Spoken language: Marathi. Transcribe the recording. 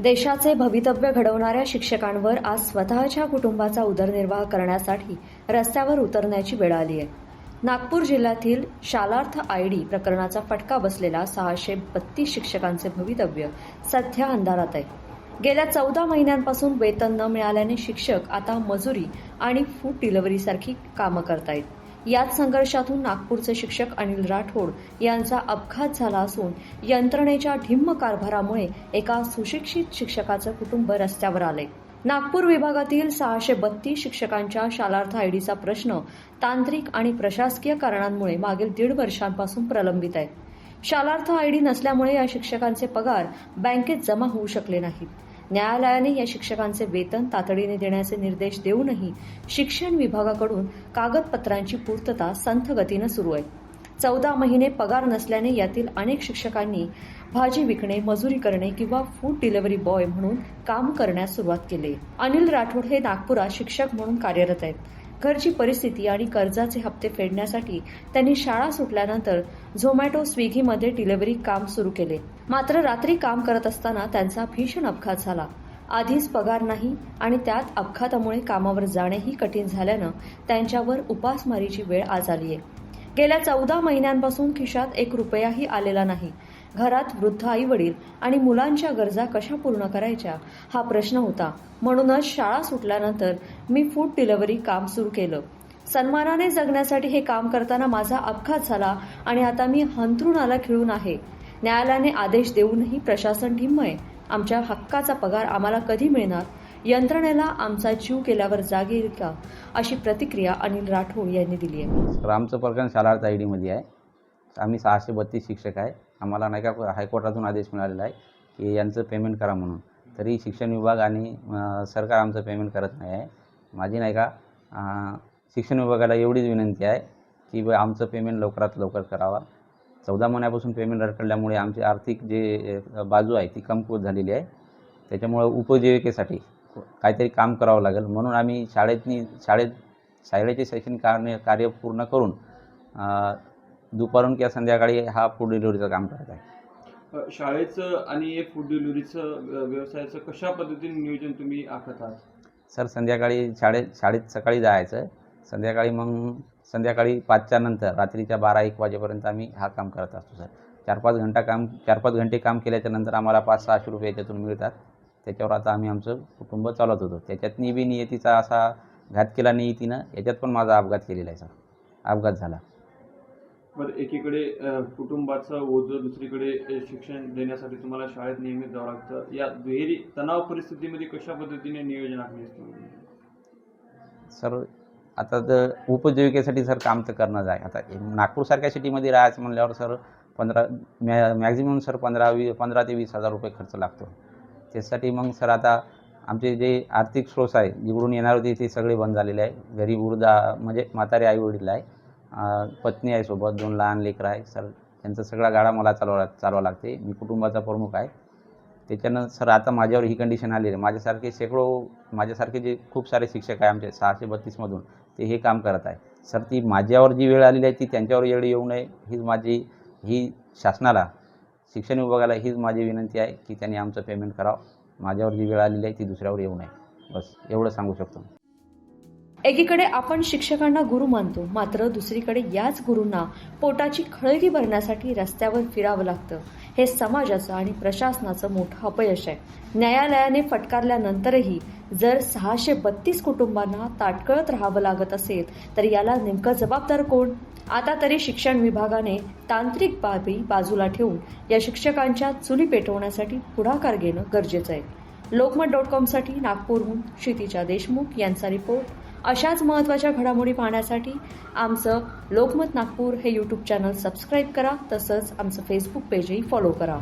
देशाचे भवितव्य घडवणाऱ्या शिक्षकांवर आज स्वतःच्या कुटुंबाचा उदरनिर्वाह करण्यासाठी रस्त्यावर उतरण्याची वेळ आली आहे. नागपूर जिल्ह्यातील शालार्थ आयडी प्रकरणाचा फटका बसलेला 632 शिक्षकांचे भवितव्य सध्या अंधारात आहे. गेल्या 14 महिन्यांपासून वेतन न मिळाल्याने शिक्षक आता मजुरी आणि फूड डिलिव्हरीसारखी कामं करतायत. याच संघर्षातून नागपूरचे शिक्षक अनिल राठोड यांचा अपघात झाला असून यंत्रणेच्या ढिम्म कारभारामुळे एका सुशिक्षित शिक्षकाचं कुटुंब रस्त्यावर आले. नागपूर विभागातील 632 शिक्षकांच्या शालार्थ आयडीचा प्रश्न तांत्रिक आणि प्रशासकीय कारणांमुळे मागील 1.5 वर्षांपासून प्रलंबित आहे. शालार्थ आयडी नसल्यामुळे या शिक्षकांचे पगार बँकेत जमा होऊ शकले नाहीत. न्यायालयाने या शिक्षकांचे वेतन तातडीने देण्याचे निर्देश देऊनही शिक्षण विभागाकडून कागदपत्रांची पूर्तता संथ गतीनं सुरू आहे. 14 महिने पगार नसल्याने यातील अनेक शिक्षकांनी भाजी विकणे, मजुरी करणे किंवा फूड डिलिव्हरी बॉय म्हणून काम करण्यास सुरुवात केली. अनिल राठोड हे नागपुरात शिक्षक म्हणून कार्यरत आहेत. घरची परिस्थिती आणि कर्जाचे हप्ते फेडण्यासाठी त्यांनी शाळा सुटल्यानंतर झोमॅटो, स्विगीमध्ये डिलिव्हरी काम सुरू केले. मात्र रात्री काम करत असताना त्यांचा भीषण अपघात झाला. आधीच पगार नाही आणि त्यात अपघातामुळे कामावर जाणेही कठीण झाल्यानं त्यांच्यावर उपासमारीची वेळ आज आली आहे. गेल्या 14 महिन्यांपासून खिशात 1 रुपयाही आलेला नाही. घरात वृद्ध आईवडील आणि मुलांच्या गरजा कशा पूर्ण करायच्या हा प्रश्न होता. म्हणूनच शाळा सुटल्यानंतर मी फूड डिलिव्हरी काम सुरू केलं. सन्मानाने जगण्यासाठी हे काम करताना माझा अपघात झाला आणि आता मी अंथरुणाला खिळून आहे. न्यायालयाने आदेश देऊनही प्रशासन ढिम्म आहे. आमच्या हक्काचा पगार आम्हाला कधी मिळणार? यंत्रणेला आमचा जीव केल्यावर जाग येईल का? अशी प्रतिक्रिया अनिल राठोड यांनी दिली आहे. आमचं प्रकरण शालार्थ आयडीमध्ये आहे. आम्ही 632 शिक्षक आहे. आम्हाला नाही का हायकोर्टातून आदेश मिळालेला आहे की यांचं पेमेंट करा म्हणून. तरी शिक्षण विभाग आणि सरकार आमचं पेमेंट करत नाही आहे. माझी नाही का शिक्षण विभागाला एवढीच विनंती आहे की आमचं पेमेंट लवकरात लवकर करावा. 14 महिन्यापासून पेमेंट रखडल्यामुळे आमची आर्थिक जे बाजू आहे ती कमकुवत झालेली आहे. त्याच्यामुळे उपजीविकेसाठी काहीतरी काम करावं लागेल म्हणून आम्ही शाळेचे शैक्षणिक कार्य पूर्ण करून दुपारून किंवा संध्याकाळी हा फूड डिलिव्हरीचं काम करत आहे. शाळेचं आणि फूड डिलिव्हरीचं व्यवसायाचं कशा पद्धतीने नियोजन तुम्ही आखत आहात? सर, संध्याकाळी शाळेत सकाळी जायचं, संध्याकाळी 5च्या नंतर रात्रीच्या 12-1 वाजेपर्यंत आम्ही हा काम करत असतो. सर, 4-5 घंटे काम केल्याच्या नंतर आम्हाला 500-600 रुपये याच्यातून मिळतात. त्याच्यावर आता आम्ही आमचं कुटुंब चालवत होतो. त्याच्यातनी बी नियतीचा असा घात केला नियतीनं, याच्यात पण माझा अपघात केलेला आहे. सर, अपघात झाला. बरं, एकीकडे कुटुंबाचं ओझं, दुसरीकडे शिक्षण देण्यासाठी तुम्हाला शाळेत नियमित जावं लागतं. या दुहेरी तणाव परिस्थितीमध्ये कशा पद्धतीने नियोजन आखले असते? सर, आता तर उपजीविकेसाठी सर काम तर करणंच आहे. आता नागपूरसारख्या सिटीमध्ये राहायचं म्हणल्यावर सर मॅक्झिमम सर 15 ते 20 हजार रुपये खर्च लागतो. त्यासाठी मग सर आता आमचे जे आर्थिक स्रोत आहे जिकडून येणार होते ते सगळे बंद झालेले आहे. घरी म्हणजे म्हातारे आई वडील आहे, पत्नी आहे, सोबत 2 लहान लेकरं आहे. सर, त्यांचा सगळा गाडा मला चालवा लागते. मी कुटुंबाचा प्रमुख आहे. त्याच्यानं सर आता माझ्यावर ही कंडिशन आलेली आहे. माझ्यासारखे जे खूप सारे शिक्षक आहे आमचे 632मधून ते हे काम करत आहे. सर, ती माझ्यावर जी वेळ आलेली आहे ती त्यांच्यावर वेळ येऊ नये ही शासनाला, शिक्षण विभागाला हीच माझी विनंती आहे की त्यांनी आमचं पेमेंट करावं. माझ्यावर जी वेळ आलेली आहे ती दुसऱ्यावर येऊ नये. बस एवढं सांगू शकतो. एकीकडे आपण शिक्षकांना गुरु मानतो, मात्र दुसरीकडे याच गुरूंना पोटाची खळगी भरण्यासाठी रस्त्यावर फिरावं लागतं. हे समाजाचं आणि प्रशासनाचं मोठं अपयश आहे. न्यायालयाने फटकारल्यानंतरही जर 632 कुटुंबांना ताटकळत राहावं लागत असेल तर याला नेमकं जबाबदार कोण? आता तरी शिक्षण विभागाने तांत्रिक बाबी बाजूला ठेवून या शिक्षकांच्या चुली पेटवण्यासाठी पुढाकार घेणं गरजेचं आहे. lokmat.com नागपूरहून क्षितिजा देशमुख यांचा रिपोर्ट. अशाच महत्त्वाच्या घडामोडी पाहण्यासाठी आमचं लोकमत नागपूर हे YouTube चॅनल सबस्क्राईब करा. तसंच आमचं Facebook पेजही फॉलो करा.